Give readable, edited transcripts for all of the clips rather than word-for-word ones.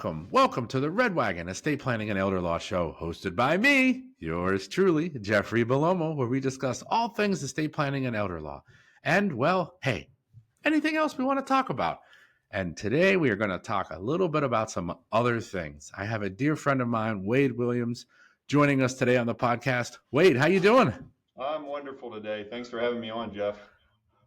Welcome to the Red Wagon Estate Planning and Elder Law Show, hosted by me, yours truly, Jeffrey Belomo, where we discuss all things estate planning and elder law. And, well, hey, anything else we want to talk about. And today we are going to talk a little bit about some other things. I have a dear friend of mine, Wade Williams, joining us today on the podcast. Wade, how you doing? I'm wonderful today. Thanks for having me on, Jeff.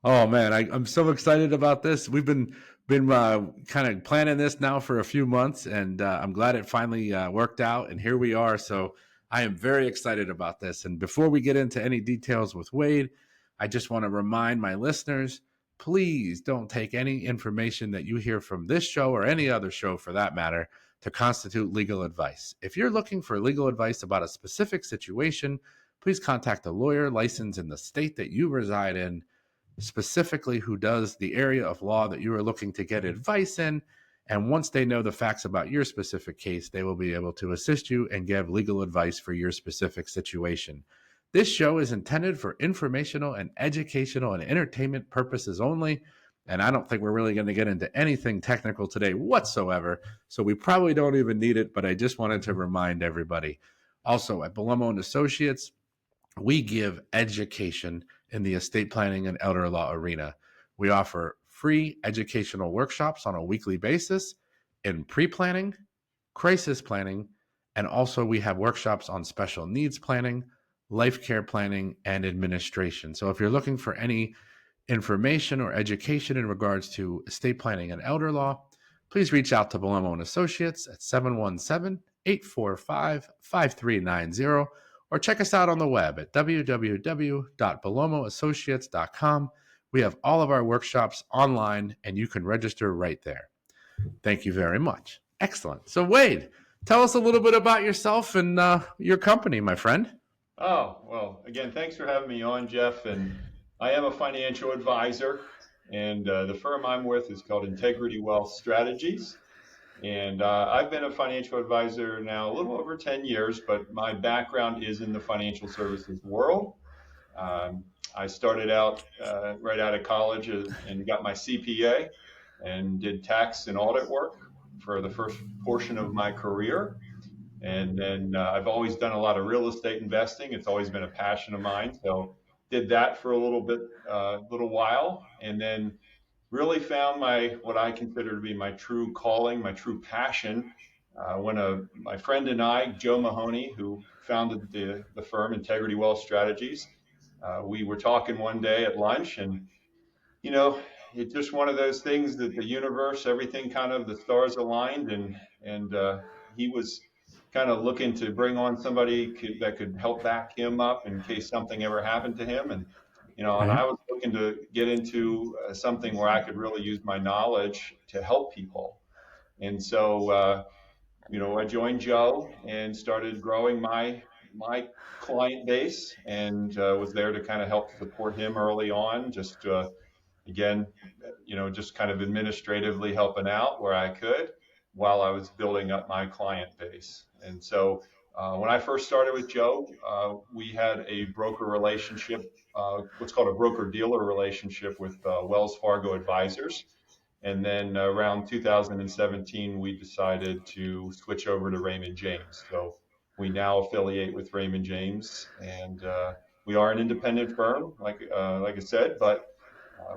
Oh man, I'm so excited about this. We've been kind of planning this now for a few months, and I'm glad it finally worked out. And here we are. So I am very excited about this. And before we get into any details with Wade, I just want to remind my listeners, please don't take any information that you hear from this show or any other show for that matter to constitute legal advice. If you're looking for legal advice about a specific situation, please contact a lawyer licensed in the state that you reside in, specifically who does the area of law that you are looking to get advice in. And once they know the facts about your specific case, they will be able to assist you and give legal advice for your specific situation. This show is intended for informational and educational and entertainment purposes only. And I don't think we're really going to get into anything technical today whatsoever. So we probably don't even need it, but I just wanted to remind everybody. Also, at Belomo & Associates, we give education in the estate planning and elder law arena. We offer free educational workshops on a weekly basis in pre-planning, crisis planning, and also we have workshops on special needs planning, life care planning, and administration. So if you're looking for any information or education in regards to estate planning and elder law, please reach out to Belomo & Associates at 717-845-5390. Or check us out on the web at www.belomoassociates.com. We have all of our workshops online, and you can register right there. Thank you very much. Excellent. So, Wade, tell us a little bit about yourself and your company, my friend. Oh, well, again, thanks for having me on, Jeff. And I am a financial advisor, and the firm I'm with is called Integrity Wealth Strategies. And I've been a financial advisor now a little over 10 years, but my background is in the financial services world. I started out right out of college and got my CPA and did tax and audit work for the first portion of my career. And then I've always done a lot of real estate investing. It's always been a passion of mine. So did that for a little while, and then really found what I consider to be my true calling, my true passion, when my friend and I, Joe Mahoney, who founded the firm Integrity Wealth Strategies, we were talking one day at lunch, and it's just one of those things that the universe, everything kind of the stars aligned, and he was kind of looking to bring on somebody that could help back him up in case something ever happened to him, and and I was looking to get into something where I could really use my knowledge to help people. And so, I joined Joe and started growing my client base, and was there to kind of help support him early on, just again, just kind of administratively helping out where I could while I was building up my client base. And so when I first started with Joe, we had a broker relationship, what's called a broker-dealer relationship with Wells Fargo Advisors. And then around 2017, we decided to switch over to Raymond James. So we now affiliate with Raymond James, and we are an independent firm, like I said, but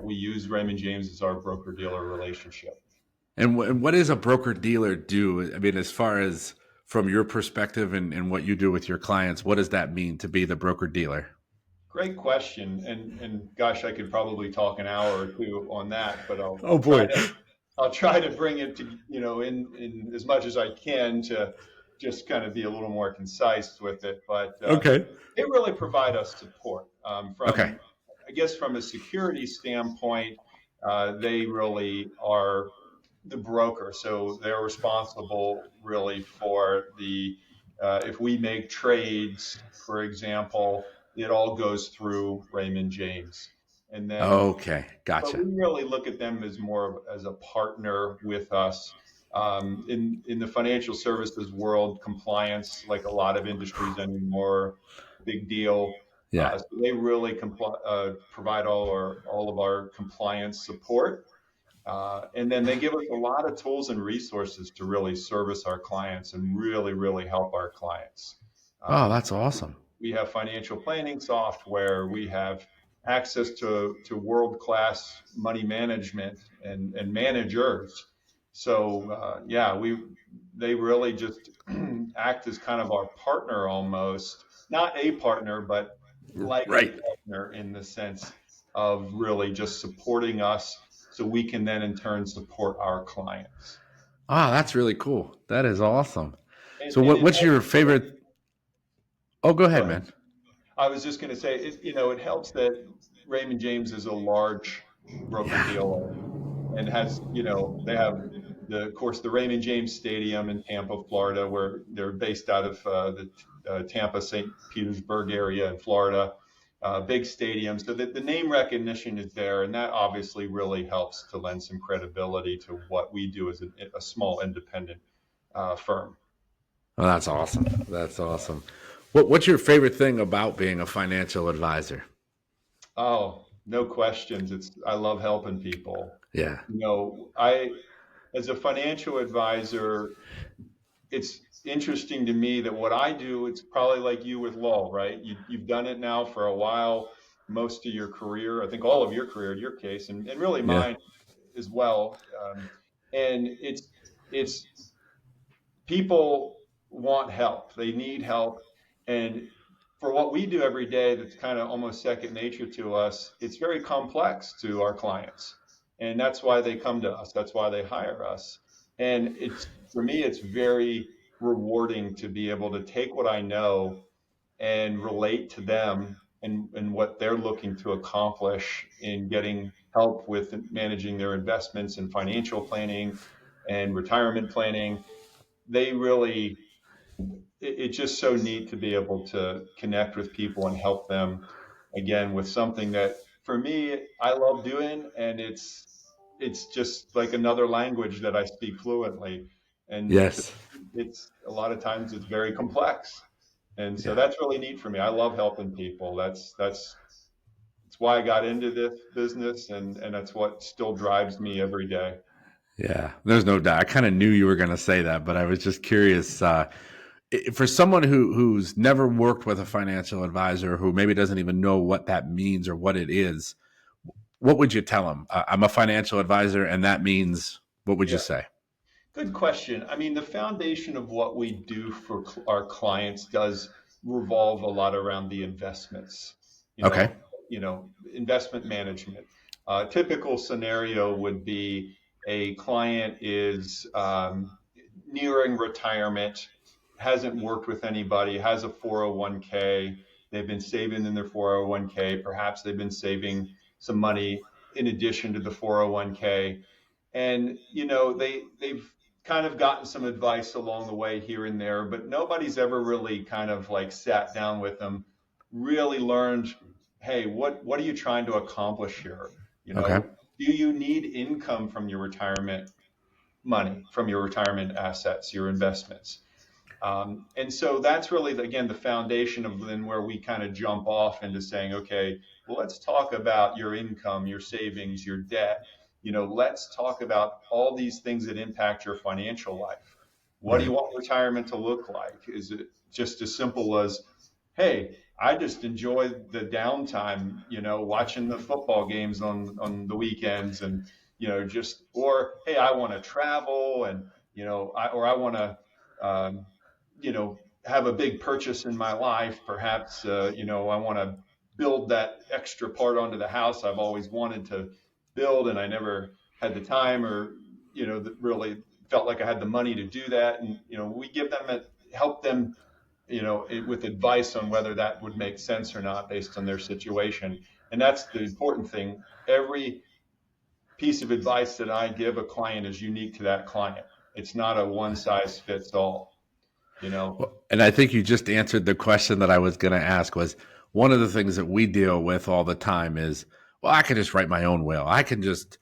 we use Raymond James as our broker-dealer relationship. And what does a broker-dealer do? I mean, as far as from your perspective and what you do with your clients, what does that mean to be the broker-dealer? Great question. And gosh, I could probably talk an hour or two on that, but I'll try to bring it to, in as much as I can to just kind of be a little more concise with it. But they really provide us support. I guess from a security standpoint, they really are the broker. So they're responsible really for if we make trades, for example, it all goes through Raymond James. And then, gotcha. But we really look at them as more as a partner with us. In the financial services world, compliance, like a lot of industries anymore, big deal. Yeah. So they really provide all of our compliance support. And then they give us a lot of tools and resources to really service our clients and really, really help our clients. Oh, Um, that's awesome. we have financial planning software. We have access to world-class money management and managers. So yeah, they really just act as kind of our partner almost, not a partner, but like a Right. partner in the sense of really just supporting us so we can then in turn support our clients. Ah, that's really cool. That is awesome. So And it what's your helps. favorite? Oh, go Go ahead, ahead. man. I was just going to say, it helps that Raymond James is a large broker Yeah. dealer and has, they have of course, the Raymond James Stadium in Tampa, Florida, where they're based out of the Tampa, St. Petersburg area in Florida. Big stadium, so that the name recognition is there, and that obviously really helps to lend some credibility to what we do as a small independent firm. Oh, that's awesome. That's awesome. What's your favorite thing about being a financial advisor? Oh, no questions. I love helping people. Yeah. I as a financial advisor, it's interesting to me that what I do, it's probably like you with law, right? You've done it now for a while, most of your career, I think all of your career in your case, and really Yeah. mine as well. And it's people want help. They need help. And for what we do every day, that's kind of almost second nature to us, it's very complex to our clients. And that's why they come to us. That's why they hire us. And for me, it's very rewarding to be able to take what I know and relate to them and what they're looking to accomplish in getting help with managing their investments and financial planning and retirement planning. They really It's just so neat to be able to connect with people and help them again with something that for me I love doing, and it's just like another language that I speak fluently, and Yes. it's a lot of times it's very complex, and so Yeah. that's really neat for me. I love helping people. That's why I got into this business, and that's what still drives me every day. Yeah. There's no doubt. I kind of knew you were going to say that, but I was just curious. For someone who's never worked with a financial advisor, who maybe doesn't even know what that means or what it is, what would you tell them? I'm a financial advisor, and that means, what would you Yeah. say? Good question. I mean, the foundation of what we do for our clients does revolve a lot around the investments. You Okay. know, investment management. Typical scenario would be a client is nearing retirement, hasn't worked with anybody, has a 401k. They've been saving in their 401k. Perhaps they've been saving some money in addition to the 401k, and they've kind of gotten some advice along the way here and there, but nobody's ever really kind of like sat down with them, really learned, hey, what are you trying to accomplish here? Okay. Do you need income from your retirement money, from your retirement assets, your investments? And so that's really, again, the foundation of then where we kind of jump off into saying, okay, well, let's talk about your income, your savings, your debt. Let's talk about all these things that impact your financial life. What do Right. you want retirement to look like? Is it just as simple as, hey, I just enjoy the downtime, watching the football games on the weekends, and or hey, I want to travel, and I want to um, have a big purchase in my life. Perhaps, I want to build that extra part onto the house I've always wanted to build, and I never had the time, or, really felt like I had the money to do that. And, we help them, with advice on whether that would make sense or not based on their situation. And that's the important thing. Every piece of advice that I give a client is unique to that client. It's not a one size fits all, you know. Well, and I think you just answered the question that I was going to ask. Was one of the things that we deal with all the time is, well, I can just write my own will. I can just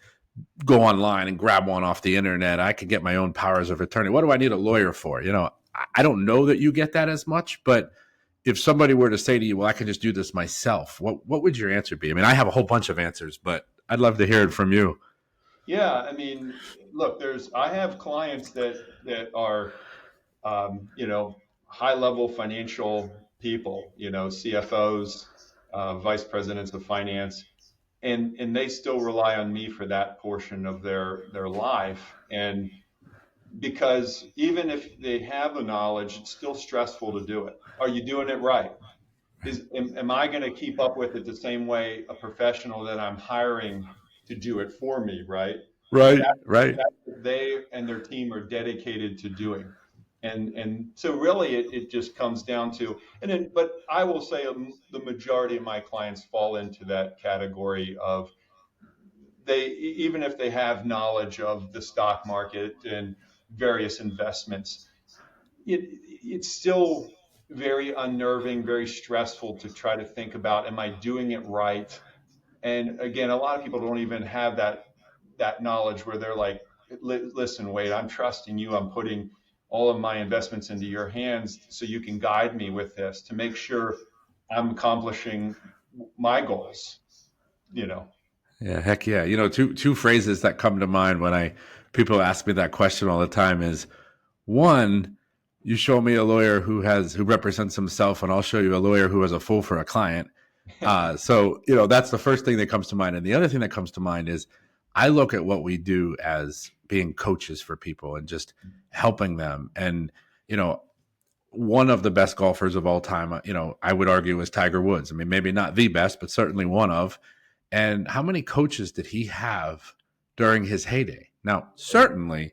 go online and grab one off the internet. I can get my own powers of attorney. What do I need a lawyer for? I don't know that you get that as much, but if somebody were to say to you, well, I can just do this myself, what would your answer be? I mean, I have a whole bunch of answers, but I'd love to hear it from you. Yeah, I mean, look, I have clients that are, high level financial people, CFOs, vice presidents of finance, and they still rely on me for that portion of their life. And because even if they have the knowledge, it's still stressful to do it. Are you doing it right? Am I going to keep up with it the same way a professional that I'm hiring to do it for me, right? Right, That, right. that they and their team are dedicated to doing. And so really it just comes down to, but I will say the majority of my clients fall into that category of even if they have knowledge of the stock market and various investments, it's still very unnerving, very stressful to try to think about, am I doing it right? And again, a lot of people don't even have that knowledge where they're like, listen, Wade, I'm trusting you. I'm putting all of my investments into your hands so you can guide me with this to make sure I'm accomplishing my goals, you know. Yeah, heck yeah. Two phrases that come to mind when I people ask me that question all the time is one, you show me a lawyer who represents himself, and I'll show you a lawyer who is a fool for a client. So that's the first thing that comes to mind, and the other thing that comes to mind is I look at what we do as being coaches for people and just helping them. And you know, one of the best golfers of all time, I would argue is Tiger Woods. I mean, maybe not the best, but certainly one of. And how many coaches did he have during his heyday? Now, certainly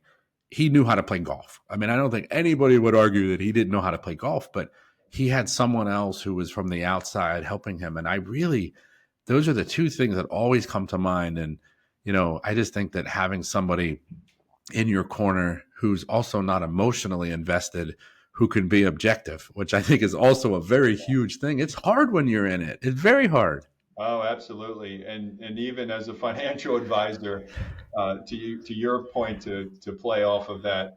he knew how to play golf. I mean, I don't think anybody would argue that he didn't know how to play golf, but he had someone else who was from the outside helping him. And those are the two things that always come to mind. And, I just think that having somebody in your corner who's also not emotionally invested, who can be objective, which I think is also a very huge thing. It's hard when you're in it. It's very hard. Oh, absolutely. And even as a financial advisor, to your point, to play off of that,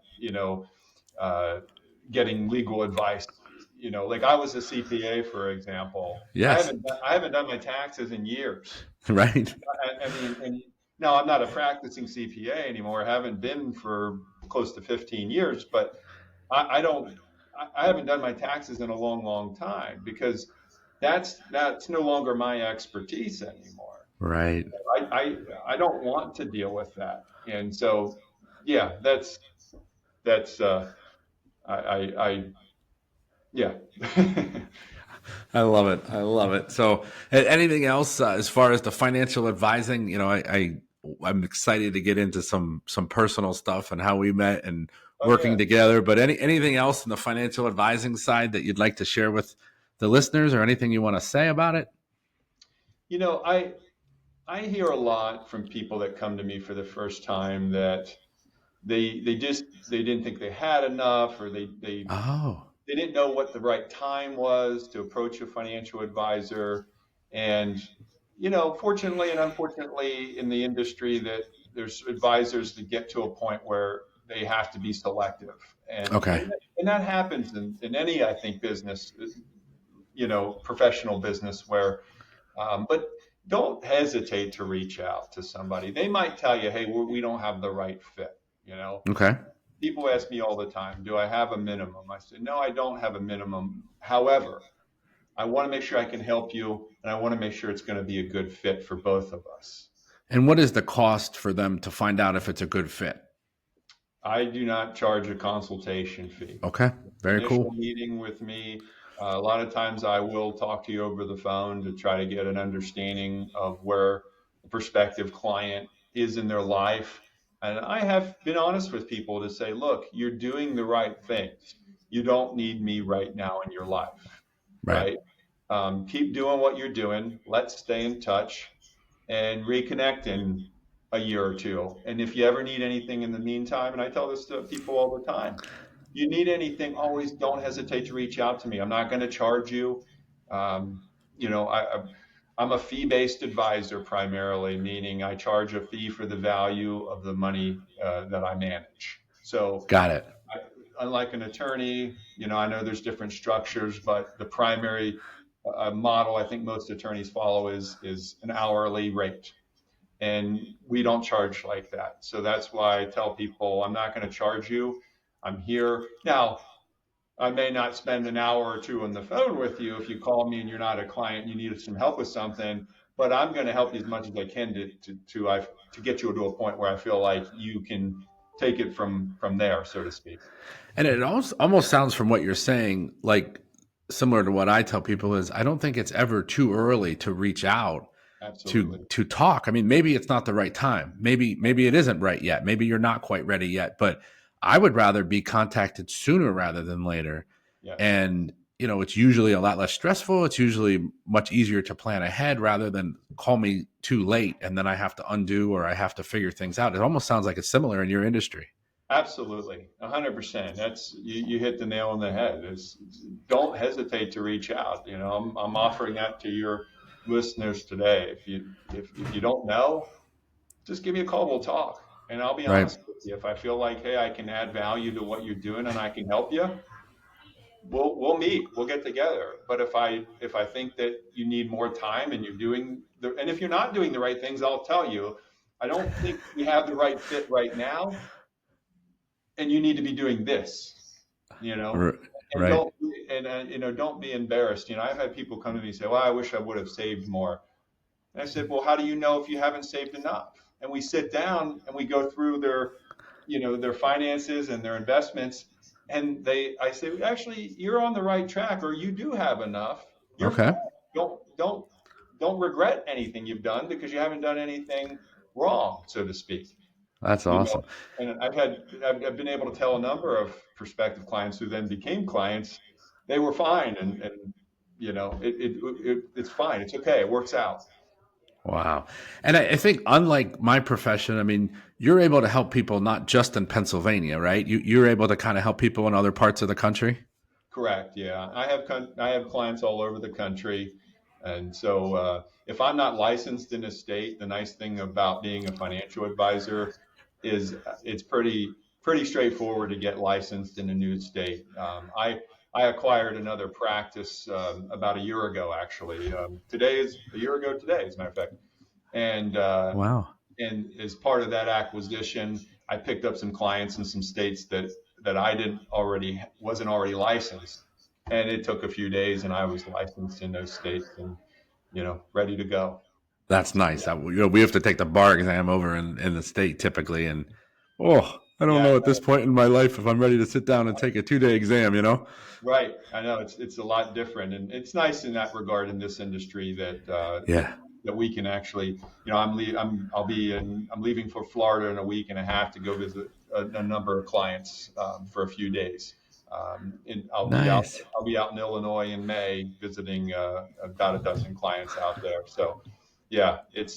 uh, getting legal advice, like I was a CPA, for example. Yes. I haven't done my taxes in years. Right. I mean, and now I'm not a practicing CPA anymore. I haven't been for close to 15 years, but I don't. I haven't done my taxes in a long, long time because that's no longer my expertise anymore. Right. I don't want to deal with that, and so yeah, that's I yeah. I love it. I love it. So, anything else as far as the financial advising? I'm excited to get into some personal stuff and how we met and Oh working yeah. together. But anything else in the financial advising side that you'd like to share with the listeners, or anything you want to say about it? You know, I hear a lot from people that come to me for the first time that they didn't think they had enough, or Oh, they didn't know what the right time was to approach a financial advisor. And fortunately and unfortunately in the industry, that there's advisors that get to a point where they have to be selective, and okay. and, and that happens in any, I think, business, professional business, where but don't hesitate to reach out to somebody. They might tell you, hey, we don't have the right fit. you know Okay. People ask me all the time, do I have a minimum? I say, no, I don't have a minimum. However, I want to make sure I can help you, and I want to make sure it's going to be a good fit for both of us. And what is the cost for them to find out if it's a good fit? I do not charge a consultation fee. Okay. Very Initial cool. meeting with me, a lot of times I will talk to you over the phone to try to get an understanding of where the prospective client is in their life. And I have been honest with people to say, look, you're doing the right things. You don't need me right now in your life, Right. right? Keep doing what you're doing. Let's stay in touch and reconnect in a year or two. And if you ever need anything in the meantime, and I tell this to people all the time, you need anything, always don't hesitate to reach out to me. I'm not going to charge you. Um, you know, I'm a fee-based advisor primarily, meaning I charge a fee for the value of the money that I manage. So, Got it. I, unlike an attorney, I know there's different structures, but the primary model I think most attorneys follow is an hourly rate. and we don't charge like that. So that's why I tell people I'm not going to charge you. I'm here now. I may not spend an hour or two on the phone with you if you call me and you're not a client, you need some help with something, but I'm going to help you as much as I can to get you to a point where I feel like you can take it from there, so to speak. And it almost sounds from what you're saying, like similar to what I tell people is I don't think it's ever too early to reach out Absolutely. to talk. I mean, maybe it's not the right time. Maybe it isn't right yet. Maybe you're not quite ready yet, but I would rather be contacted sooner rather than later. Yes. And it's usually a lot less stressful. It's usually much easier to plan ahead rather than call me too late and then I have to undo or I have to figure things out. It almost sounds like it's similar in your industry. Absolutely, 100%. That's you hit the nail on the head. Don't hesitate to reach out. I'm offering that to your listeners today. If you don't know, just give me a call. We'll talk, and I'll be Right. honest with you. If I feel like, hey, I can add value to what you're doing and I can help you, we'll meet. We'll get together. But if I think that you need more time and and if you're not doing the right things, I'll tell you. I don't think we have the right fit right now, and you need to be doing this, and Right. don't be embarrassed. I've had people come to me and say, well, I wish I would have saved more. And I said, well, how do you know if you haven't saved enough? And we sit down and we go through their finances and their investments. And I say, actually, you're on the right track, or you do have enough. You're Okay. fine. Don't regret anything you've done because you haven't done anything wrong, so to speak. That's you know, awesome. and I've been able to tell a number of prospective clients who then became clients, they were fine, and it's fine, it's okay, it works out. Wow. And I think unlike my profession, I mean, you're able to help people not just in Pennsylvania, right? You're able to kind of help people in other parts of the country. Correct. Yeah, I have clients all over the country, and so if I'm not licensed in a state, the nice thing about being a financial advisor is it's pretty straightforward to get licensed in a new state. I acquired another practice about a year ago, actually. Today is a year ago today, as a matter of fact, and Wow. as part of that acquisition, I picked up some clients in some states that I didn't already wasn't already licensed, and it took a few days, and I was licensed in those states and ready to go. That's nice. We have to take the bar exam over in the state typically. And, I don't Yeah, know at this point in my life if I'm ready to sit down and take a 2-day exam. right. I know it's a lot different, and it's nice in that regard in this industry Yeah. that we can actually, I'm leaving for Florida in a week and a half to go visit a number of clients for a few days. And Nice. I'll be out in Illinois in May visiting about a dozen clients out there. So yeah, it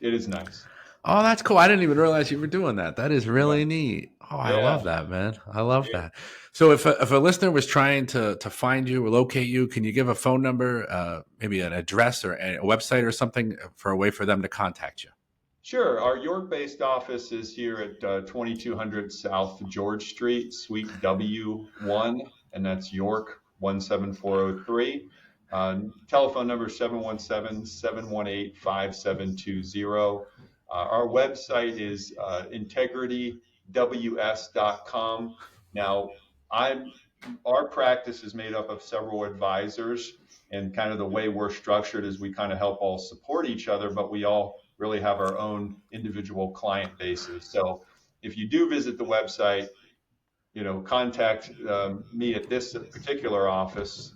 is nice. Oh, that's cool. I didn't even realize you were doing that. That is Yeah, really neat. Oh, I yeah, love that, man. I love yeah. that. So if a listener was trying to find you or locate you, can you give a phone number, maybe an address or a website or something for a way for them to contact you? Sure. Our York-based office is here at 2200 South George Street, Suite W1, and that's York 17403. Telephone number 717-718-5720. Our website is integrityws.com. Now, our practice is made up of several advisors, and kind of the way we're structured is we kind of help all support each other, but we all really have our own individual client bases. So if you do visit the website, contact me at this particular office,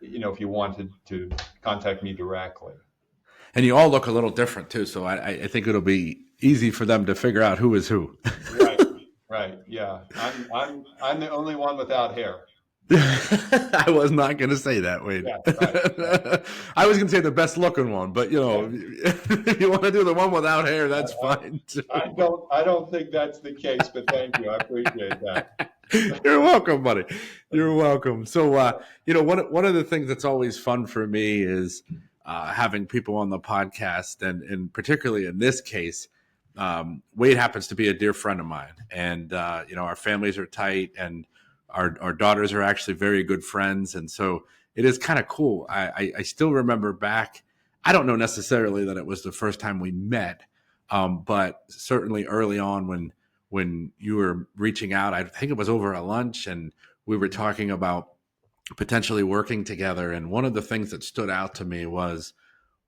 if you wanted to contact me directly. And you all look a little different too, so I think it'll be easy for them to figure out who is who. Right, right, yeah. I'm the only one without hair. I was not going to say that. Wait, Yeah, right. Yeah. I was going to say the best looking one, but Yeah. if you want to do the one without hair, that's I, fine too. I don't think that's the case, but thank you. I appreciate that. You're welcome, buddy. You're welcome. So, one of the things that's always fun for me is having people on the podcast, and particularly in this case, Wade happens to be a dear friend of mine, and our families are tight, and our daughters are actually very good friends, and so it is kind of cool. I still remember back I don't know necessarily that it was the first time we met, but certainly early on when you were reaching out, I think it was over a lunch, and we were talking about potentially working together. And one of the things that stood out to me was,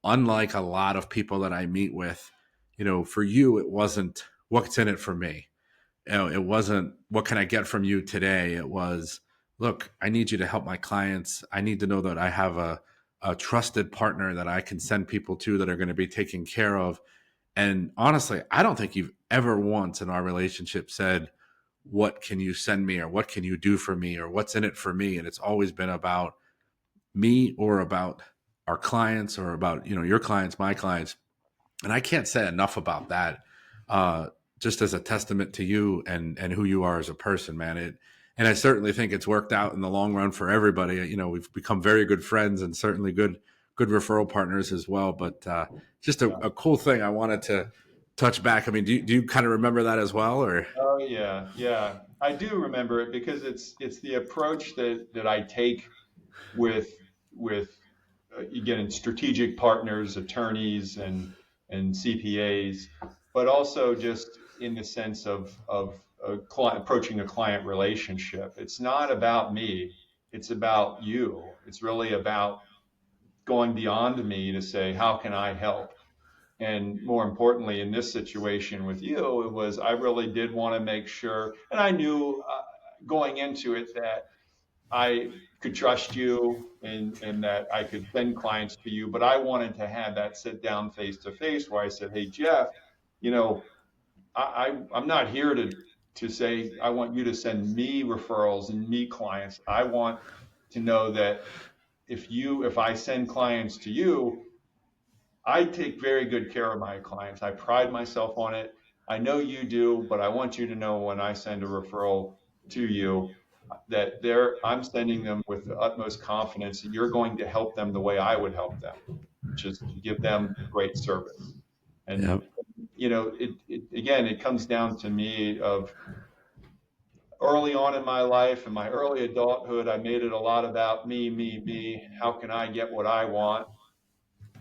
unlike a lot of people that I meet with, for you, it wasn't what's in it for me. It wasn't what can I get from you today. It was, look, I need you to help my clients. I need to know that I have a trusted partner that I can send people to that are going to be taken care of. And honestly, I don't think you've ever once in our relationship said, what can you send me, or what can you do for me, or what's in it for me? And it's always been about me, or about our clients, or about, your clients, my clients. And I can't say enough about that. Uh, just as a testament to you and who you are as a person, man. And I certainly think it's worked out in the long run for everybody. We've become very good friends, and certainly good referral partners as well. But just Yeah. a cool thing I wanted to touch back. I mean, do you kind of remember that as well, or? Oh yeah, yeah. I do remember it because it's the approach that I take with again strategic partners, attorneys, and CPAs, but also just in the sense of approaching a client relationship. It's not about me. It's about you. It's really about going beyond me to say, how can I help? And more importantly, in this situation with you, it was I really did want to make sure, and I knew going into it that I could trust you and that I could send clients to you, but I wanted to have that sit down face to face where I said, hey, Jeff, you know, I'm not here to say I want you to send me referrals and me clients. I want to know that if I send clients to you, I take very good care of my clients. I pride myself on it. I know you do, but I want you to know when I send a referral to you that I'm sending them with the utmost confidence that you're going to help them the way I would help them, which is to give them great service. And Yep. again, it comes down to me of early on in my life and my early adulthood, I made it a lot about me, me, me. How can I get what I want?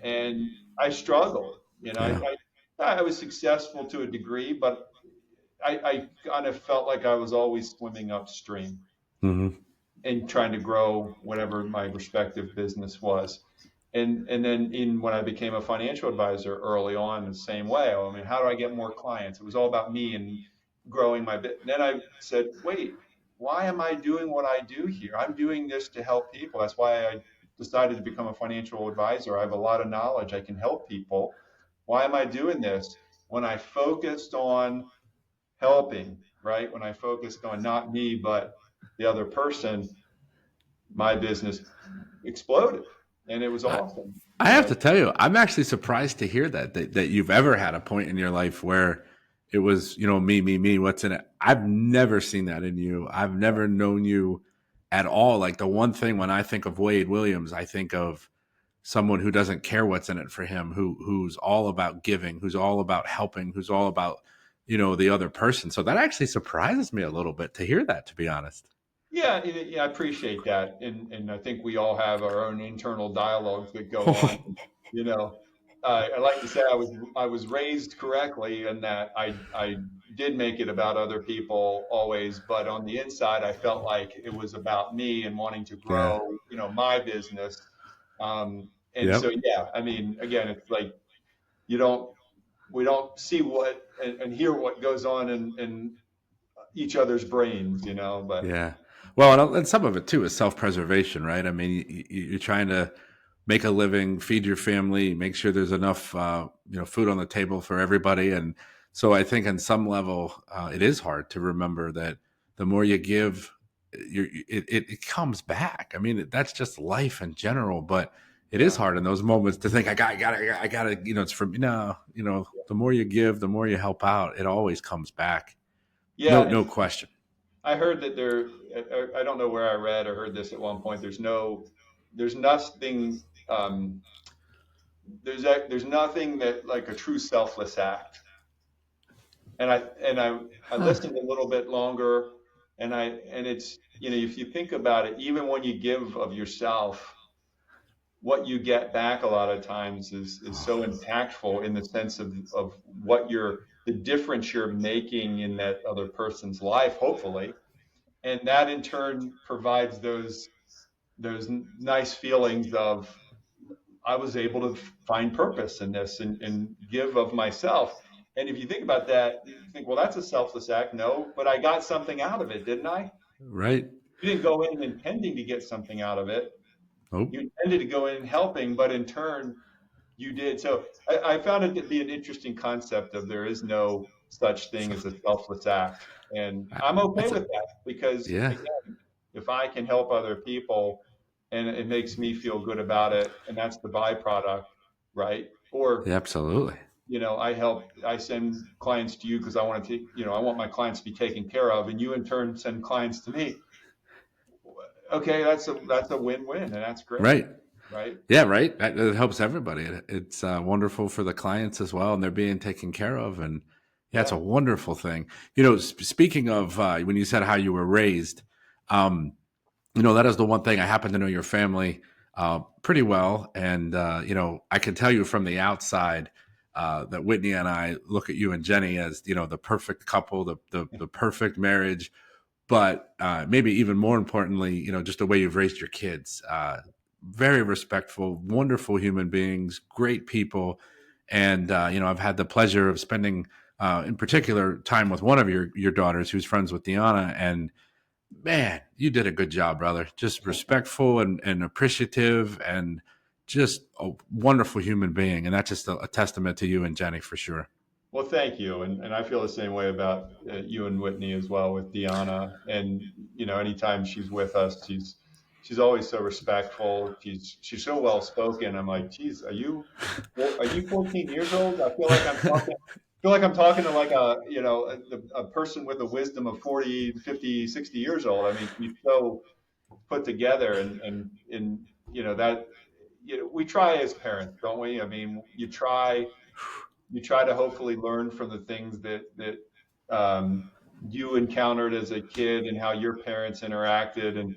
And I struggled. Yeah. I was successful to a degree, but I kind of felt like I was always swimming upstream Hmm. and trying to grow whatever my respective business was. And then when I became a financial advisor early on, the same way. I mean, how do I get more clients? It was all about me and growing my bit. Then I said, wait, why am I doing what I do here? I'm doing this to help people. That's why I decided to become a financial advisor. I have a lot of knowledge. I can help people. Why am I doing this? When I focused on helping, right? When I focused on not me, but the other person, my business exploded and it was I, awesome. I have to tell you, I'm actually surprised to hear that you've ever had a point in your life where it was, me, me, me, what's in it. I've never seen that in you. I've never known you at all. Like, the one thing when I think of Wade Williams, I think of someone who doesn't care what's in it for him, who's all about giving, who's all about helping, who's all about, the other person. So that actually surprises me a little bit to hear that, to be honest. Yeah, yeah, I appreciate that, and I think we all have our own internal dialogues that go on. You know, I like to say I was raised correctly, and that I did make it about other people always, but on the inside, I felt like it was about me and wanting to Yeah. grow, my business. And so, Yep. yeah, I mean, again, it's like you don't we don't see what and hear what goes on in each other's brains, but. Yeah. Well, and some of it too is self-preservation, right? I mean, you're trying to make a living, feed your family, make sure there's enough, food on the table for everybody. And so I think on some level, it is hard to remember that the more you give, it comes back. I mean, that's just life in general, but it is Yeah. hard in those moments to think, I got to, it's from, no, the more you give, the more you help out, it always comes back. Yeah, No and question. I heard that I don't know where I read or heard this at one point. There's nothing, there's nothing that like a true selfless act. And I Huh. listened a little bit longer, and it's if you think about it, even when you give of yourself, what you get back a lot of times is so impactful in the sense of what the difference you're making in that other person's life, hopefully. And that in turn provides those nice feelings of I was able to find purpose in this and give of myself. And if you think about that, you think, well, that's a selfless act. No, but I got something out of it, didn't I? Right. You didn't go in intending to get something out of it. Oh, You intended to go in helping, but in turn, you did. So I found it to be an interesting concept of there is no such thing so as a selfless act. And I'm okay that's with that because, yeah, again, if I can help other people and it makes me feel good about it, and that's the byproduct, right? Or, yeah, absolutely. I send clients to you because I want to, I want my clients to be taken care of, and you in turn send clients to me. Okay, that's a win-win, and that's great, Right. right? Yeah, right. It helps everybody. It's wonderful for the clients as well, and they're being taken care of. And yeah, it's a Yeah. wonderful thing. Speaking of when you said how you were raised, um, that is the one thing. I happen to know your family pretty well, and I can tell you from the outside that Whitney and I look at you and Jenny as the perfect couple, the perfect marriage. But maybe even more importantly, just the way you've raised your kids. Very respectful, wonderful human beings, great people, and I've had the pleasure of spending, in particular, time with one of your daughters, who's friends with DeAnna, and man, you did a good job, brother. Just respectful and appreciative, and just a wonderful human being, and that's just a testament to you and Jenny for sure. Well, thank you, and I feel the same way about you and Whitney as well with DeAnna. And anytime she's with us, she's always so respectful. She's so well spoken. I'm like, geez, are you 14 years old? I feel like I'm talking to like a person with the wisdom of 40, 50, 60 years old. I mean, she's so put together, and that we try as parents, don't we? I mean, you try to hopefully learn from the things that you encountered as a kid and how your parents interacted,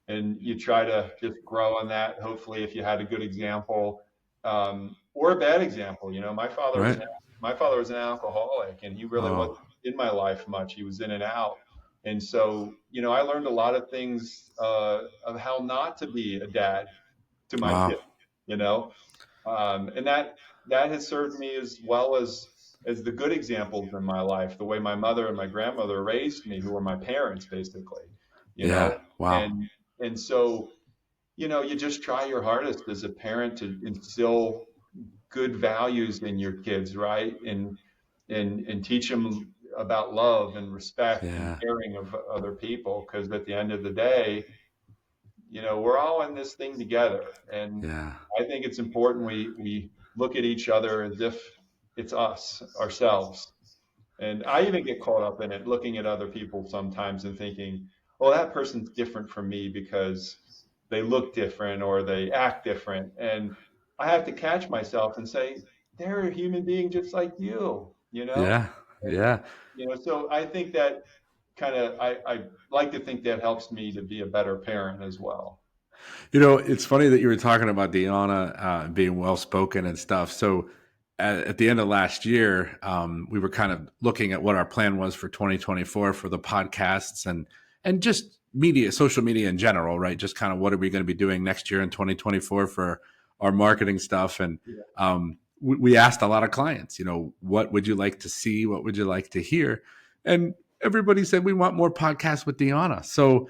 and you try to just grow on that. Hopefully, if you had a good example or a bad example, my father was Right? an alcoholic, and he really wasn't Oh, in my life much. He was in and out, and so I learned a lot of things of how not to be a dad to my wow. kid. You know, and that has served me as well as the good examples in my life, the way my mother and my grandmother raised me, who were my parents basically, you Yeah. know, Wow. and so you just try your hardest as a parent to instill good values in your kids, right, and teach them about love and respect and Yeah. caring of other people, because at the end of the day, we're all in this thing together. And Yeah. I think it's important we look at each other as if it's us, ourselves. And I even get caught up in it, looking at other people sometimes and thinking, oh, that person's different from me because they look different or they act different. And I have to catch myself and say, they're a human being just like you. Yeah. And, Yeah. so I think that I like to think that helps me to be a better parent as well. It's funny that you were talking about Deanna being well spoken and stuff. So at the end of last year, we were kind of looking at what our plan was for 2024 for the podcasts and just media, social media in general, right? Just kind of what are we going to be doing next year in 2024 for our marketing stuff. And Yeah. we asked a lot of clients, what would you like to see? What would you like to hear? And everybody said we want more podcasts with Deanna. So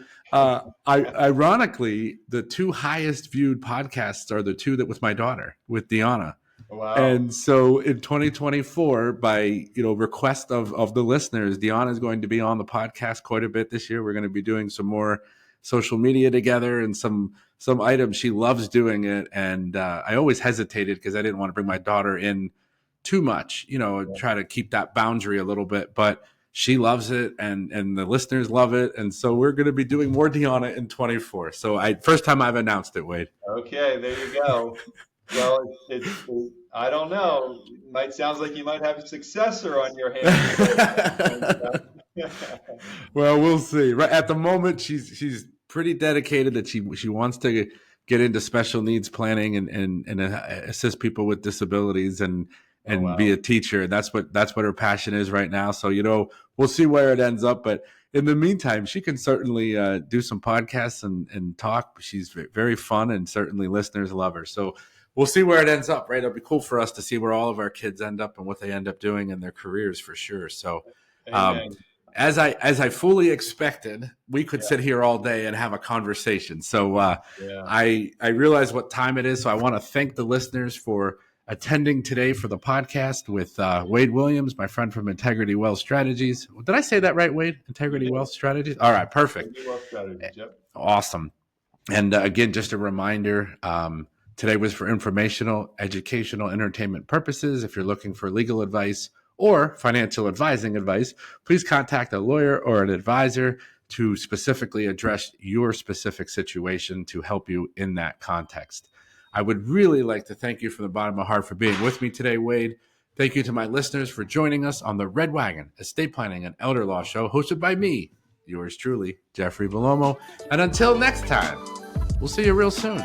ironically, the two highest viewed podcasts are the two that with my daughter, with DeAnna. Wow. And so in 2024, by request of the listeners, DeAnna is going to be on the podcast quite a bit this year. We're going to be doing some more social media together and some items. She loves doing it, and I always hesitated because I didn't want to bring my daughter in too much, Yeah. try to keep that boundary a little bit. But she loves it, and the listeners love it, and so we're going to be doing more DeAnna in 24. So first time I've announced it, Wade. Okay, there you go. Well, I don't know. It might sounds like you might have a successor on your hands. Well, we'll see. Right at the moment, she's pretty dedicated that she wants to get into special needs planning and assist people with disabilities Oh, and be wow. a teacher. That's what her passion is right now. So, we'll see where it ends up. But in the meantime, she can certainly do some podcasts and talk. She's very fun, and certainly listeners love her. So we'll see where it ends up, right? It'll be cool for us to see where all of our kids end up and what they end up doing in their careers for sure. So, um, Amen. as I fully expected, we could Yeah. sit here all day and have a conversation. So Yeah. I realize what time it is. So I want to thank the listeners for attending today for the podcast with Wade Williams, my friend from Integrity Wealth Strategies. Did I say that right, Wade? You Integrity did. Wealth Strategies. All right, perfect, Integrity Wealth Strategies. Yep. awesome. And again, just a reminder. Today was for informational, educational, entertainment purposes. If you're looking for legal advice or financial advising advice, please contact a lawyer or an advisor to specifically address your specific situation to help you in that context. I would really like to thank you from the bottom of my heart for being with me today, Wade. Thank you to my listeners for joining us on the Red Wagon Estate Planning and Elder Law Show, hosted by me, yours truly, Jeffrey Bellomo. And until next time, we'll see you real soon.